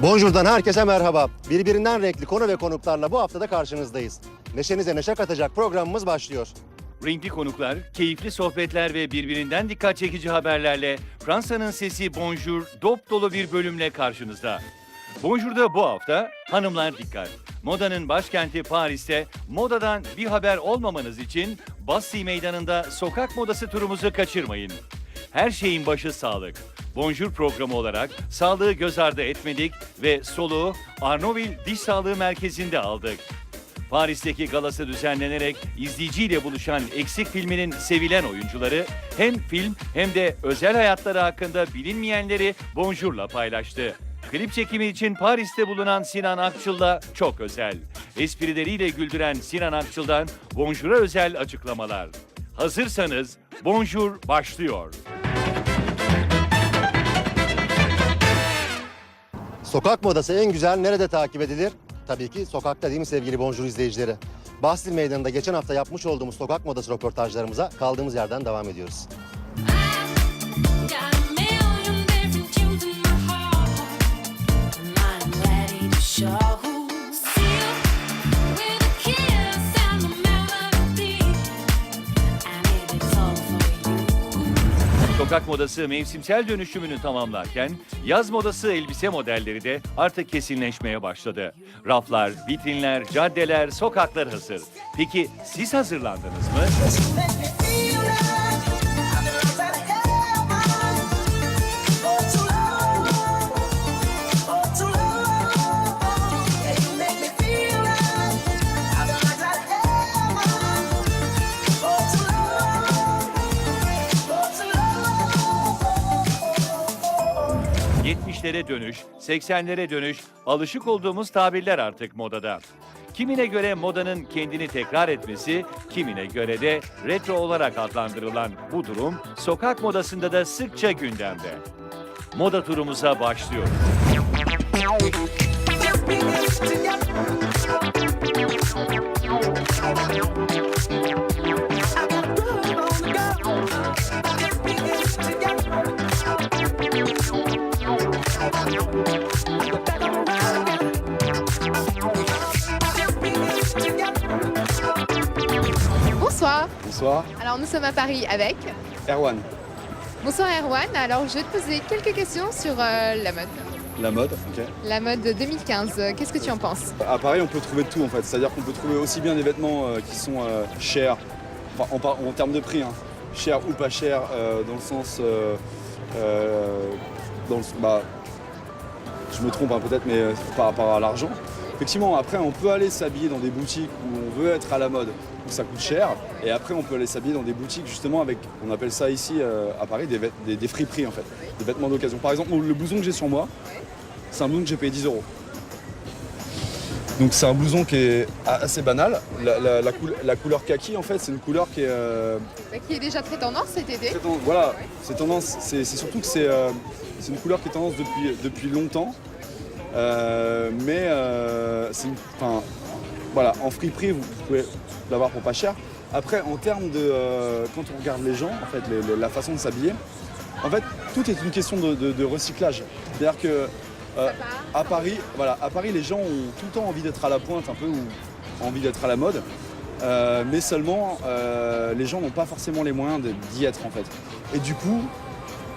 Bonjour'dan herkese merhaba. Birbirinden renkli konu ve konuklarla bu haftada karşınızdayız. Neşenize neşe katacak programımız başlıyor. Renkli konuklar, keyifli sohbetler ve birbirinden dikkat çekici haberlerle Fransa'nın sesi Bonjour dop dolu bir bölümle karşınızda. Bonjour'da bu hafta hanımlar dikkat. Modanın başkenti Paris'te modadan bir haber olmamanız için Bastille Meydanı'nda sokak modası turumuzu kaçırmayın. Her şeyin başı sağlık. Bonjour programı olarak sağlığı göz ardı etmedik ve soluğu Arnoville Diş Sağlığı Merkezi'nde aldık. Paris'teki galası düzenlenerek izleyiciyle buluşan Eksik filminin sevilen oyuncuları hem film hem de özel hayatları hakkında bilinmeyenleri Bonjour'la paylaştı. Klip çekimi için Paris'te bulunan Sinan Akçıl'la çok özel. Esprileriyle güldüren Sinan Akçıl'dan Bonjour'a özel açıklamalar. Hazırsanız Bonjour başlıyor. Sokak modası en güzel nerede takip edilir? Tabii ki sokakta, değil mi sevgili Bonjour izleyicileri? Bastille Meydanı'nda geçen hafta yapmış olduğumuz sokak modası röportajlarımıza kaldığımız yerden devam ediyoruz. Sokak modası mevsimsel dönüşümünü tamamlarken yaz modası elbise modelleri de artık kesinleşmeye başladı. Raflar, vitrinler, caddeler, sokaklar hazır. Peki siz hazırlandınız mı? ...70'lere dönüş, 80'lere dönüş, alışık olduğumuz tabirler artık modada. Kimine göre modanın kendini tekrar etmesi, kimine göre de retro olarak adlandırılan bu durum sokak modasında da sıkça gündemde. Moda turumuza başlıyoruz. Bonsoir. Bonsoir, Alors nous sommes à Paris avec. Erwan. Bonsoir Erwan. Alors je vais te poser quelques questions sur la mode. La mode, ok. La mode 2015, qu'est-ce que tu en penses? À Paris, on peut trouver de tout en fait. C'est-à-dire qu'on peut trouver aussi bien des vêtements qui sont chers, enfin, en termes de prix, hein, chers ou pas chers, dans le sens. Bah, je me trompe hein, peut-être, mais par rapport à l'argent. Effectivement, après, on peut aller s'habiller dans des boutiques où on veut être à la mode, où ça coûte cher. Et après, on peut aller s'habiller dans des boutiques justement avec, on appelle ça ici à Paris, des friperies en fait, des vêtements d'occasion. Par exemple, le blouson que j'ai sur moi, c'est un blouson que j'ai payé 10 €. Donc c'est un blouson qui est assez banal. La couleur kaki, en fait, c'est une couleur qui est... Qui est déjà très tendance cet été. Voilà, c'est tendance. C'est surtout que c'est une couleur qui est tendance depuis longtemps. Enfin, voilà, en friperie, vous pouvez l'avoir pour pas cher. Après, en termes de... quand on regarde les gens, en fait, la façon de s'habiller, en fait, tout est une question de recyclage. C'est-à-dire que à Paris, voilà, à Paris, les gens ont tout le temps envie d'être à la pointe un peu ou envie d'être à la mode. Mais seulement, les gens n'ont pas forcément les moyens d'y être en fait. Et du coup,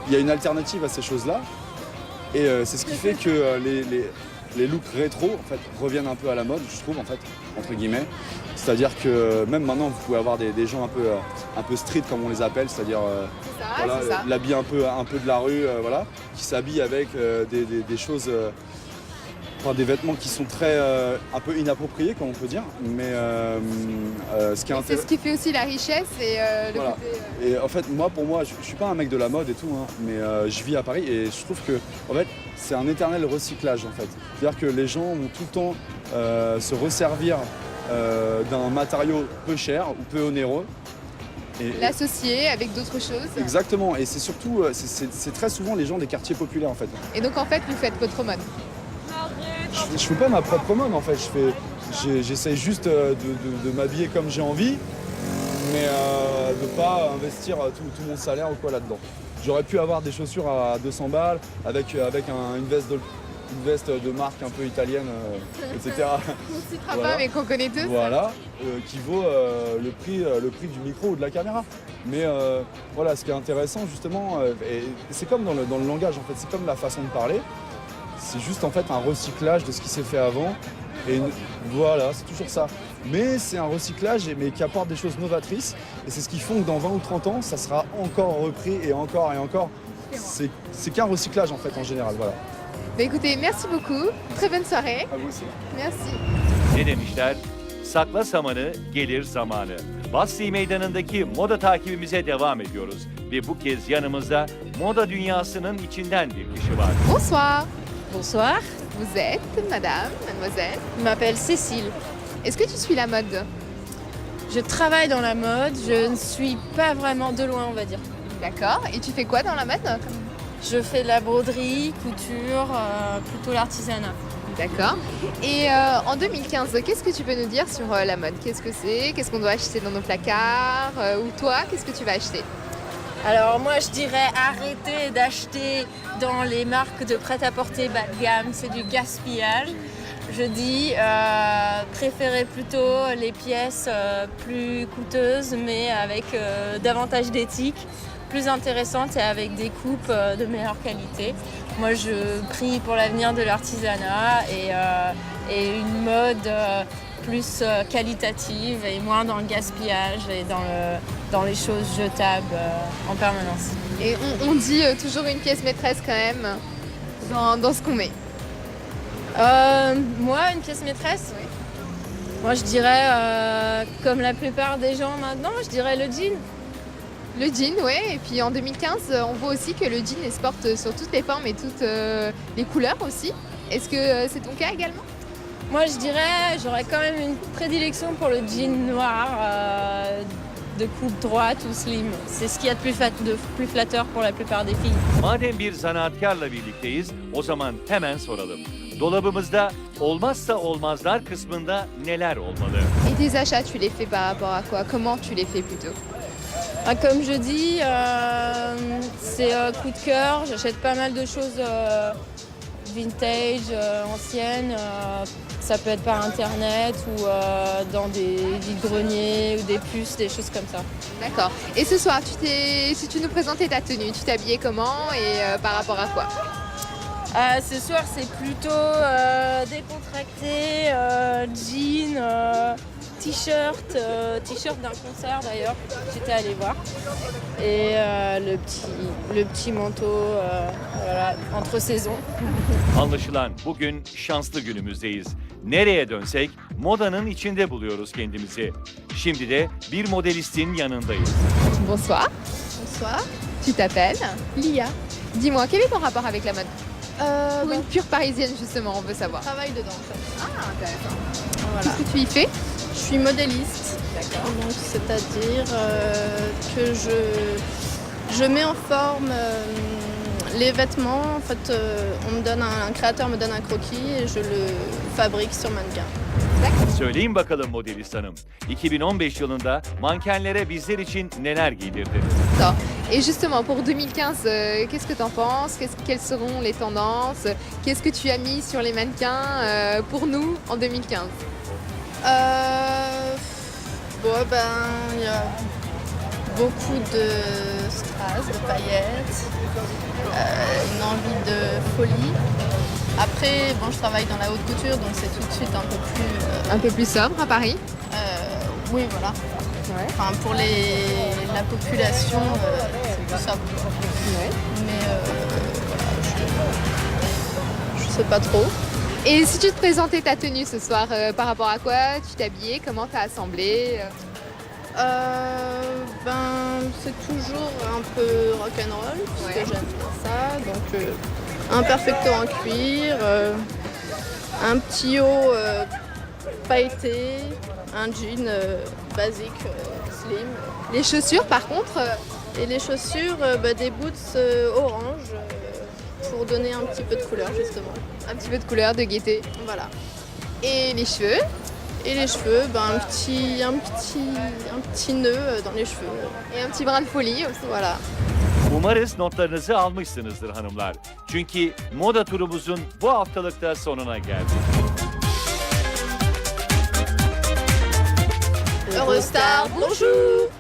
il y a une alternative à ces choses-là. Et c'est ce qui fait que les looks rétro en fait, reviennent un peu à la mode, je trouve, en fait, entre guillemets. C'est-à-dire que même maintenant, vous pouvez avoir des gens un peu street, comme on les appelle, c'est-à-dire voilà, l'habit un peu de la rue, voilà, qui s'habille avec des choses, enfin, des vêtements qui sont très un peu inappropriés, comme on peut dire. Mais ce qui est C'est ce qui fait aussi la richesse et le voilà. côté. Et en fait, pour moi, je suis pas un mec de la mode et tout, hein, mais je vis à Paris et je trouve que, en fait, c'est un éternel recyclage, en fait. C'est-à-dire que les gens vont tout le temps se resservir d'un matériau peu cher ou peu onéreux. L'associer avec d'autres choses. Exactement, et c'est surtout, c'est très souvent les gens des quartiers populaires, en fait. Et donc en fait, vous faites votre mode. Je fais pas ma propre mode, en fait. J'essaie juste de m'habiller comme j'ai envie, mais de pas investir tout mon salaire ou quoi là-dedans. J'aurais pu avoir des chaussures à 200 balles avec une veste une veste de marque un peu italienne, etc. On ne citera Voilà. pas, mais qu'on connaît tous. Voilà, qui vaut le prix du micro ou de la caméra. Mais voilà, ce qui est intéressant justement, et c'est comme dans le langage en fait, c'est comme la façon de parler. C'est juste en fait un recyclage de ce qui s'est fait avant. Et voilà, c'est toujours ça. Mais c'est un recyclage mais qui apporte des choses novatrices. Et c'est ce qui font que dans 20 ou 30 ans, ça sera encore repris et encore et encore. C'est qu'un recyclage en fait en général. Voilà. Bah, écoutez, merci beaucoup. Très bonne soirée. À vous aussi. Merci. Ne demişler? Sakla samanı, gelir zamanı. Bastille Meydanı'ndaki moda takibimize devam ediyoruz. Ve bu kez yanımızda moda dünyasının içinden bir kişi var. Bonsoir. Bonsoir, Vous êtes madame, mademoiselle. je m'appelle Cécile. Est-ce que tu suis la mode? Je travaille dans la mode, je ne suis pas vraiment de loin, on va dire. D'accord. Et tu fais quoi dans la mode? Je fais de la broderie, couture, plutôt l'artisanat. D'accord. Et en 2015, qu'est-ce que tu peux nous dire sur la mode? Qu'est-ce que c'est? Qu'est-ce qu'on doit acheter dans nos placards? Ou toi, qu'est-ce que tu vas acheter? Alors moi je dirais arrêtez d'acheter dans les marques de prêt-à-porter bas de gamme, c'est du gaspillage. Je dis préférez plutôt les pièces plus coûteuses mais avec davantage d'éthique, plus intéressantes et avec des coupes de meilleure qualité. Moi je prie pour l'avenir de l'artisanat et une mode plus qualitative et moins dans le gaspillage et dans les choses jetables en permanence. Et on dit toujours une pièce maîtresse quand même dans ce qu'on met. Moi, une pièce maîtresse, moi je dirais, comme la plupart des gens maintenant, je dirais le jean. Le jean, ouais. Et puis en 2015, on voit aussi que le jean se porte sur toutes les formes et toutes les couleurs aussi. Est-ce que c'est ton cas également? Moi je dirais, j'aurais quand même une prédilection pour le jean noir de coupe droite ou slim. C'est ce qu'il y a de plus flatteur pour la plupart des filles. Madem bir zanaatkarla birlikteyiz, o zaman hemen soralım. Dolabımızda olmazsa olmazlar kısmında neler olmalı? Et tes achats, tu les fais par rapport à quoi? Comment tu les fais plutôt? Comme je dis, c'est coup de cœur. J'achète pas mal de choses vintage, anciennes. Ça peut être par internet ou dans des vide-greniers ou des puces, des choses comme ça. D'accord. Et ce soir, si tu nous présentais ta tenue, tu t'habillais comment et par rapport à quoi? Ce soir, c'est plutôt décontracté, jean, t-shirt d'un concert d'ailleurs, j'étais allée voir. Et le petit manteau, voilà, entre saisons. Anlaşılan bugün şanslı günümüzdeyiz. Nereye dönsek modanın içinde buluyoruz kendimizi. Şimdi de bir modelistin yanındayız. Bonsoir. Bonsoir. Tu t'appelles? Lia. Dis-moi, quel est ton rapport avec la mode? Pour Je une pure parisienne, justement, on veut savoir. travaille dedans en fait. Ah, intéressant. Voilà. Qu'est-ce que tu y fais? Je suis modéliste, donc c'est-à-dire que je mets en forme les vêtements. En fait, un créateur me donne un croquis et je le fabrique sur mannequin. Söyleyin bakalım modelist hanım. 2015 yılında mankenlere bizler için neler giydirdi? Ça. Et justement, pour 2015, qu'est-ce que tu en penses? Quelles seront les tendances? Qu'est-ce que tu as mis sur les mannequins pour nous en 2015? Il y a beaucoup de strass, de paillettes, une envie de folie. Après, je travaille dans la haute couture, donc c'est tout de suite un peu plus... Un peu plus sobre à Paris? oui, voilà. Ouais. Enfin, pour la population, c'est plus ça. Ouais. Mais je sais pas trop. Et si tu te présentais ta tenue ce soir, par rapport à quoi tu t'habillais? Comment t'as assemblé? C'est toujours un peu rock'n'roll, parce Ouais. que j'aime bien ça. Donc un perfecto en cuir, un petit haut pailleté, un jean basique, slim. Les chaussures, par contre, Et les chaussures, des boots orange pour donner un petit peu de couleur justement. un petit peu de couleur, de gaieté. Voilà. Et les cheveux? Et les cheveux, un petit nœud dans les cheveux. Et un petit brin de folie aussi. Voilà. Umarız notlarınızı almışsınızdır hanımlar. Çünkü moda turumuzun bu haftalıkta sonuna geldik. Eurostar, bonjour.